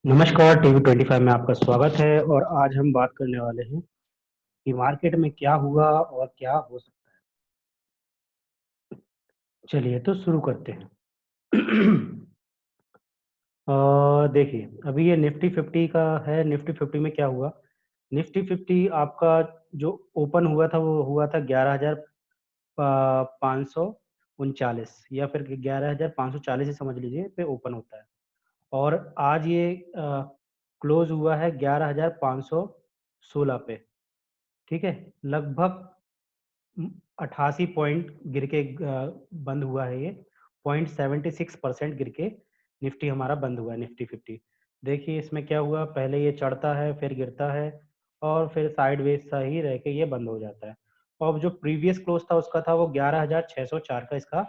नमस्कार, टीवी 25 में आपका स्वागत है और आज हम बात करने वाले हैं कि मार्केट में क्या हुआ और क्या हो सकता है। चलिए तो शुरू करते हैं। देखिए, अभी ये निफ्टी 50 का है, निफ्टी 50 में क्या हुआ? निफ्टी 50 आपका जो ओपन हुआ था वो हुआ था 11,539 या फिर 11,540 ही समझ लीजिए पे ओपन होता है। और आज ये क्लोज हुआ है 11,516 पे। ठीक है, लगभग 88 पॉइंट गिर के बंद हुआ है ये। 0.76% गिर के निफ्टी हमारा बंद हुआ है, निफ्टी 50। देखिए इसमें क्या हुआ, पहले ये चढ़ता है फिर गिरता है और फिर साइडवेज सा ही रह के ये बंद हो जाता है। और जो प्रीवियस क्लोज था उसका था वो 11,604 का इसका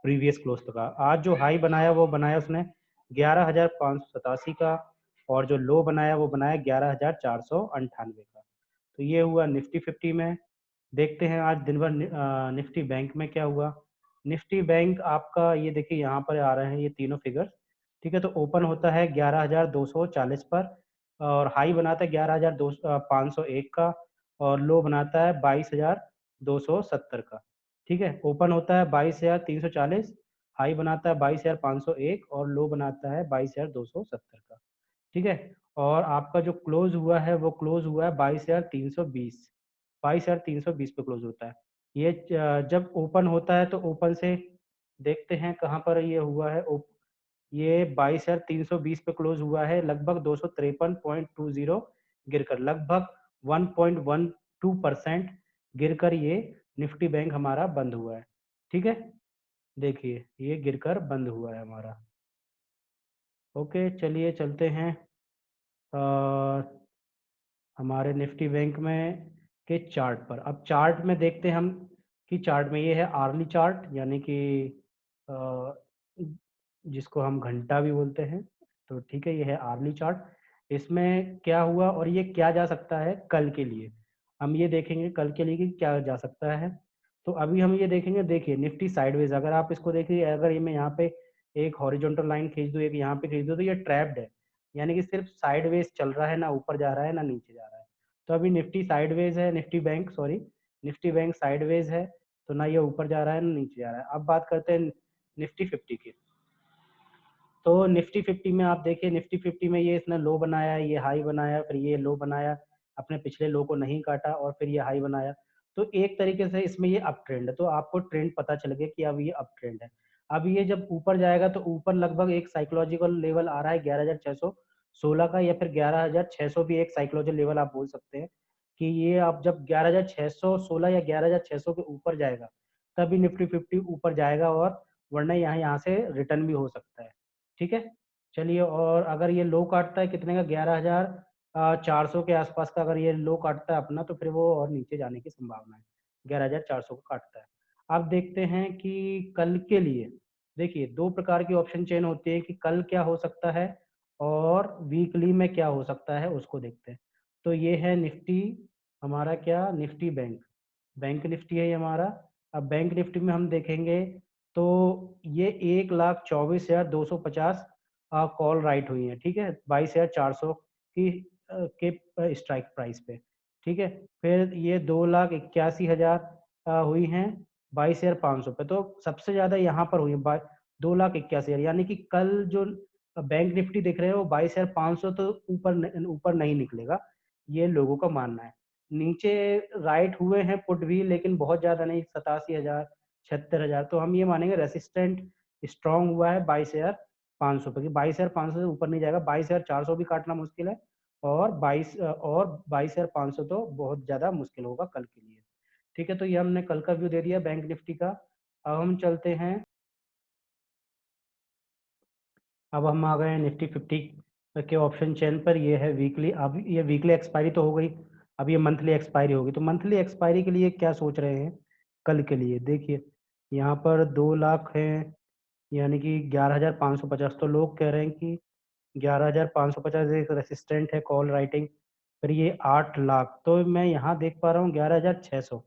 प्रीवियस क्लोज था। आज जो हाई बनाया वो बनाया उसने 11,587 का, और जो लो बनाया वो बनाया 11,498 का। तो ये हुआ निफ्टी 50 में। देखते हैं आज दिन भर निफ्टी बैंक में क्या हुआ। निफ्टी बैंक आपका ये देखिए यहाँ पर आ रहे हैं ये तीनों फिगर्स। ठीक है, तो ओपन होता है 11,240 पर और हाई बनाता है 11,501 का और लो बनाता है 22,270 का। ठीक है, ओपन होता है 22,340, हाई बनाता है 22,501 और लो बनाता है 22,270 का। ठीक है, और आपका जो क्लोज हुआ है वो क्लोज हुआ है 22,320, 22,320 पे क्लोज होता है। ये जब ओपन होता है तो ओपन से देखते हैं कहाँ पर ये हुआ है। ये 22,320 पे क्लोज हुआ है, लगभग 253.20 गिरकर, लगभग 1.12% गिरकर ये निफ्टी बैंक हमारा बंद हुआ है। ठीक है, देखिए ये गिरकर बंद हुआ है हमारा। ओके, चलिए चलते हैं हमारे निफ्टी बैंक में के चार्ट पर। अब चार्ट में देखते हैं हम कि चार्ट में ये है आर्ली चार्ट, यानी कि अ, जिसको हम घंटा भी बोलते हैं। तो ठीक है, ये है आर्ली चार्ट। इसमें क्या हुआ और ये क्या जा सकता है कल के लिए, हम ये देखेंगे कल के लिए कि क्या जा सकता है। तो अभी हम ये देखेंगे, देखिए निफ्टी साइडवेज, अगर आप इसको देखिए, अगर ये मैं यहाँ पे एक हॉरिजॉन्टल लाइन खींच दूँ, एक यहाँ पे खींच दूँ, तो ये ट्रैप्ड है, यानी कि सिर्फ साइडवेज चल रहा है, ना ऊपर जा रहा है ना नीचे जा रहा है। तो अभी निफ्टी साइडवेज है, Nifty bank sorry, Nifty bank sideways है, तो ना ये ऊपर जा रहा है ना नीचे जा रहा है। अब बात करते हैं निफ्टी 50 की। तो निफ्टी 50 में आप देखिए, निफ्टी 50 में ये इसने लो बनाया, ये हाई बनाया, फिर ये लो बनाया, अपने पिछले लो को नहीं काटा और फिर ये हाई बनाया। तो एक तरीके से इसमें ये अप ट्रेंड है, तो आपको ट्रेंड पता चल गया कि अब ये अप ट्रेंड है। अब ये जब ऊपर जाएगा तो ऊपर लगभग एक साइकोलॉजिकल लेवल आ रहा है 11,616 का, या फिर 11,600 भी एक साइकोलॉजिकल लेवल आप बोल सकते हैं कि ये आप जब 11,616 या 11,600 के ऊपर जाएगा तभी निफ्टी 50 ऊपर जाएगा, और वरना यहाँ यहाँ से रिटर्न भी हो सकता है। ठीक है, चलिए, और अगर ये लो काटता है कितने का, 11,400 के आसपास का अगर ये लो काटता है अपना, तो फिर वो और नीचे जाने की संभावना है, 11,400 को काटता है। अब देखते हैं कि कल के लिए, देखिए दो प्रकार की ऑप्शन चेन होती है कि कल क्या हो सकता है और वीकली में क्या हो सकता है, उसको देखते हैं। तो ये है निफ्टी हमारा, क्या निफ्टी बैंक, बैंक निफ्टी है ये हमारा। अब बैंक निफ्टी में हम देखेंगे तो ये 1,24,250 कॉल राइट हुई है। ठीक है, 22,400 की के स्ट्राइक प्राइस पे। ठीक है, फिर ये 2,81,000 हुई हैं 22,500 पे। तो सबसे ज्यादा यहाँ पर हुई है 2,81,000, यानी कि कल जो बैंक निफ्टी दिख रहे हैं वो 22,500 तो ऊपर नहीं निकलेगा, ये लोगों का मानना है। नीचे राइट हुए हैं पुट भी, लेकिन बहुत ज्यादा नहीं, 87,000 76,000। तो हम ये मानेंगे रेसिस्टेंट स्ट्रांग हुआ है 22,500 पे, कि 22,500 से ऊपर नहीं जाएगा। 22,400 भी काटना मुश्किल है, और 22,500 तो बहुत ज्यादा मुश्किल होगा कल के लिए। ठीक है, तो ये हमने कल का व्यू दे दिया बैंक निफ्टी का। अब हम चलते हैं, अब हम आ गए हैं निफ्टी 50 के ऑप्शन चेन पर। ये है वीकली, अब ये वीकली एक्सपायरी तो हो गई, अब ये मंथली एक्सपायरी होगी। तो मंथली एक्सपायरी के लिए क्या सोच रहे हैं कल के लिए, देखिए यहाँ पर 2 लाख है, यानी कि 11,550। तो लोग कह रहे हैं कि 11,550 एक रेसिस्टेंट है कॉल राइटिंग। फिर ये 8 लाख, तो मैं यहाँ देख पा रहा हूँ 11,600।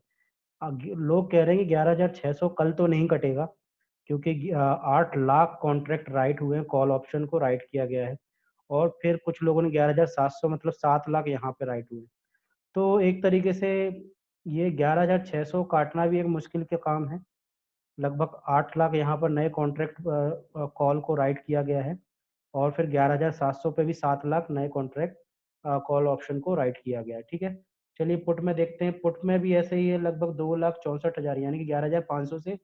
लोग कह रहे हैं कि 11,600 कल तो नहीं कटेगा, क्योंकि 8 लाख कॉन्ट्रैक्ट राइट हुए हैं, कॉल ऑप्शन को राइट किया गया है। और फिर कुछ लोगों ने 11,700 मतलब 7 लाख यहाँ पे राइट हुए। तो एक तरीके से ये 11,600 काटना भी एक मुश्किल के काम है। लगभग 8 लाख यहाँ पर नए कॉन्ट्रैक्ट कॉल को राइट किया गया है और फिर 11,700 पे भी 7 लाख नए कॉन्ट्रैक्ट कॉल ऑप्शन को राइट किया गया है। ठीक है, चलिए पुट में देखते हैं। पुट में भी ऐसे ही है, लगभग 2,64,000 यानी कि 11,500 से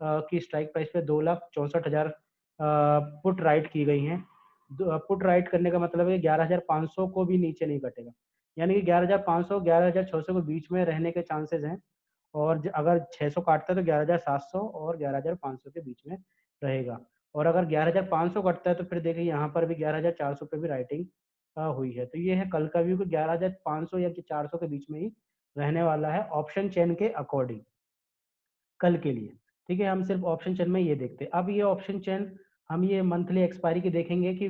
की स्ट्राइक प्राइस पे 2,64,000 पुट राइट की गई हैं। पुट राइट करने का मतलब है 11,500 को भी नीचे नहीं कटेगा, यानी कि 11,500 11,600 के बीच में रहने के चांसेस हैं। और अगर 600 काटता है तो 11,700 और 11,500 के बीच में रहेगा। और अगर 11,500 कटता है तो फिर देखिए यहाँ पर भी 11,400 पे भी राइटिंग हुई है। तो ये है कल का व्यू कि 11,500 या कि 400 के बीच में ही रहने वाला है ऑप्शन चेन के अकॉर्डिंग कल के लिए। ठीक है, हम सिर्फ ऑप्शन चेन में ये देखते हैं। अब ये ऑप्शन चेन हम ये मंथली एक्सपायरी की देखेंगे कि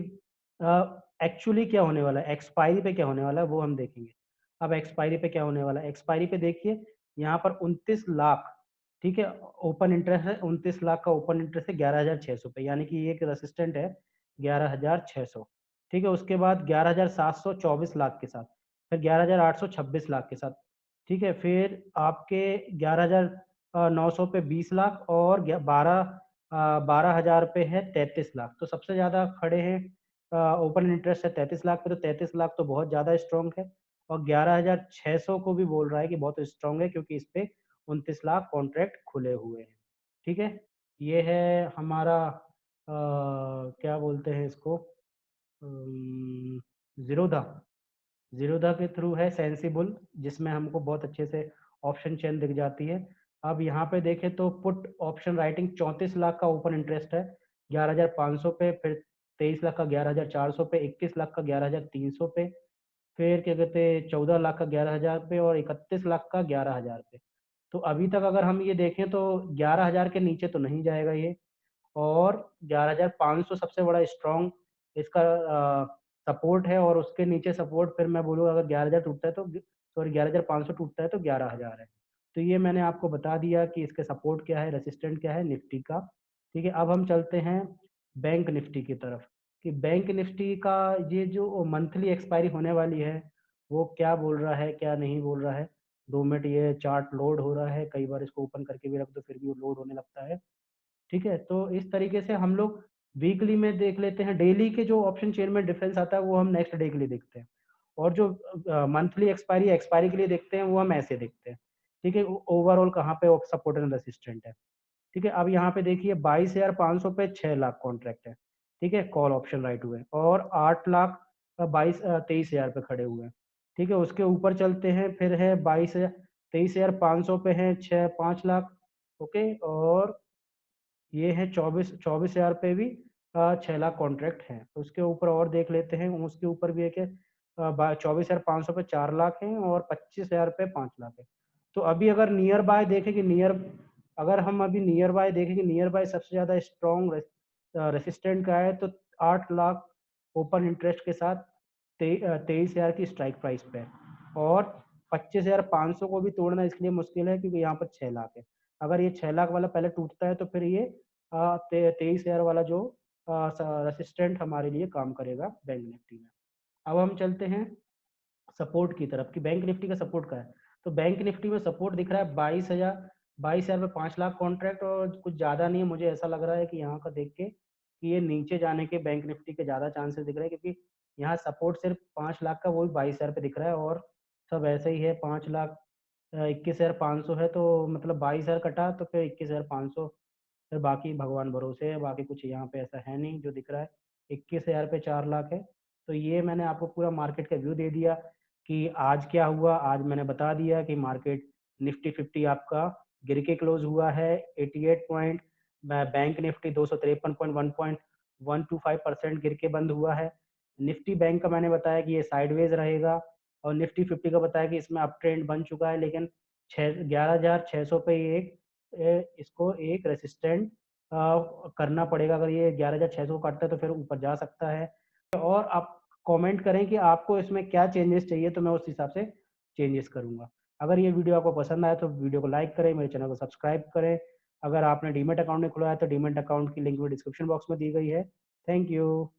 एक्चुअली क्या होने वाला है, एक्सपायरी पे क्या होने वाला है वो हम देखेंगे। अब एक्सपायरी पे क्या होने वाला है, एक्सपायरी पे देखिए यहाँ पर 29 लाख, ठीक है, ओपन इंटरेस्ट है। 29 लाख का ओपन इंटरेस्ट है 11,600 पे, यानी कि ये एक रेसिस्टेंट है 11,600। ठीक है, उसके बाद 11,724 लाख के साथ, फिर 11,826 लाख के साथ। ठीक है, फिर आपके 11,900 पे 20 लाख और 12,000 पे है 33 लाख। तो सबसे ज़्यादा खड़े हैं, ओपन इंटरेस्ट है 33 लाख पे, तो 33 लाख तो बहुत ज़्यादा स्ट्रॉन्ग है। और 11,600 को भी बोल रहा है कि बहुत स्ट्रॉन्ग है, क्योंकि इस पे 29 लाख कॉन्ट्रैक्ट खुले हुए हैं। ठीक है, ये है हमारा क्या बोलते हैं इसको, जीरोधा। जीरोधा के थ्रू है सेंसिबल, जिसमें हमको बहुत अच्छे से ऑप्शन चेन दिख जाती है। अब यहाँ पे देखें तो पुट ऑप्शन राइटिंग 34 लाख का ओपन इंटरेस्ट है 11,500 पे, फिर 23 लाख का 11,400 पे, 21 लाख का 11,300 पे, फिर क्या कहते हैं 14 लाख का 11,000 पे और 31 लाख का 11,000 पे। तो अभी तक अगर हम ये देखें तो 11,000 के नीचे तो नहीं जाएगा ये। और 11,500 सबसे बड़ा स्ट्रॉन्ग इसका सपोर्ट है, और उसके नीचे सपोर्ट फिर मैं बोलूँ अगर 11,000 टूटता है तो सॉरी 11,500 टूटता है तो 11,000 है। तो ये मैंने आपको बता दिया कि इसके सपोर्ट क्या है, रेसिस्टेंट क्या है निफ्टी का। ठीक है, अब हम चलते हैं बैंक निफ्टी की तरफ कि बैंक निफ्टी का ये जो मंथली एक्सपायरी होने वाली है वो क्या बोल रहा है क्या नहीं बोल रहा है। 2 मिनट, ये चार्ट लोड हो रहा है, कई बार इसको ओपन करके भी रख दो फिर भी वो लोड होने लगता है। ठीक है, तो इस तरीके से हम लोग वीकली में देख लेते हैं। डेली के जो ऑप्शन चेन में डिफरेंस आता है वो हम नेक्स्ट डे के लिए देखते हैं, और जो मंथली एक्सपायरी एक्सपायरी के लिए देखते हैं वो हम ऐसे देखते हैं। ठीक है, ओवरऑल कहाँ पे सपोर्ट एंड रेसिस्टेंट है। ठीक है, अब यहाँ पे देखिए 22,500 पे 6 लाख कॉन्ट्रैक्ट है। ठीक है, कॉल ऑप्शन राइट हुए और 8 लाख 23,000 पे खड़े हुए हैं। ठीक है, उसके ऊपर चलते हैं, फिर है 23,500 पे है 5 लाख। ओके, और ये है 24,000 पे भी 6 लाख कॉन्ट्रैक्ट हैं। उसके ऊपर और देख लेते हैं, उसके ऊपर भी एक है 24,500 पे 4 लाख हैं और 25,000 पे 5 लाख है। तो अभी अगर नियर बाय देखें कि अगर हम अभी नियर बाय देखें कि नियर बाय सबसे ज़्यादा स्ट्रॉन्ग रेसिस्टेंट का है तो 8 लाख ओपन इंटरेस्ट के साथ 23,000 की स्ट्राइक प्राइस पे है। और 25,500 को भी तोड़ना इसके लिए मुश्किल है क्योंकि यहाँ पर 6 लाख है। अगर ये 6 लाख वाला पहले टूटता है तो फिर ये 23,000 वाला जो रेसिस्टेंट हमारे लिए काम करेगा बैंक निफ्टी में। अब हम चलते हैं सपोर्ट की तरफ कि बैंक निफ्टी का सपोर्ट का है। तो बैंक निफ्टी में सपोर्ट दिख रहा है 22,000 पे 5 लाख कॉन्ट्रैक्ट, और कुछ ज़्यादा नहीं है। मुझे ऐसा लग रहा है कि यहाँ का देख के कि ये नीचे जाने के बैंक निफ्टी के ज़्यादा चांसेस दिख रहे हैं, क्योंकि यहाँ सपोर्ट सिर्फ 5 लाख का, वो भी 22,000 पे दिख रहा है, और सब ऐसे ही है 5 लाख 21,500 है। तो मतलब 22,000 कटा तो फिर 21,500, फिर बाकी भगवान भरोसे है, बाकी कुछ यहाँ पे ऐसा है नहीं जो दिख रहा है। 21,000 पे 4 लाख है। तो ये मैंने आपको पूरा मार्केट का व्यू दे दिया कि आज क्या हुआ। आज मैंने बता दिया कि मार्केट निफ्टी 50 आपका गिर के क्लोज हुआ है 88 पॉइंट। बैंक निफ्टी 253.125% गिर के बंद हुआ है। निफ्टी बैंक का मैंने बताया कि ये साइडवेज रहेगा, और निफ्टी 50 का बताया कि इसमें अप ट्रेंड बन चुका है, लेकिन 11,600 पे एक इसको एक रेसिस्टेंट करना पड़ेगा। अगर ये 11,600 को काटता है तो फिर ऊपर जा सकता है। और आप कमेंट करें कि आपको इसमें क्या चेंजेस चाहिए, तो मैं उस हिसाब से चेंजेस करूंगा। अगर ये वीडियो आपको पसंद आए तो वीडियो को लाइक करें, मेरे चैनल को सब्सक्राइब करें। अगर आपने डीमेट अकाउंट नहीं खुला है तो डीमेट अकाउंट की लिंक भी डिस्क्रिप्शन बॉक्स में दी गई है। Thank you.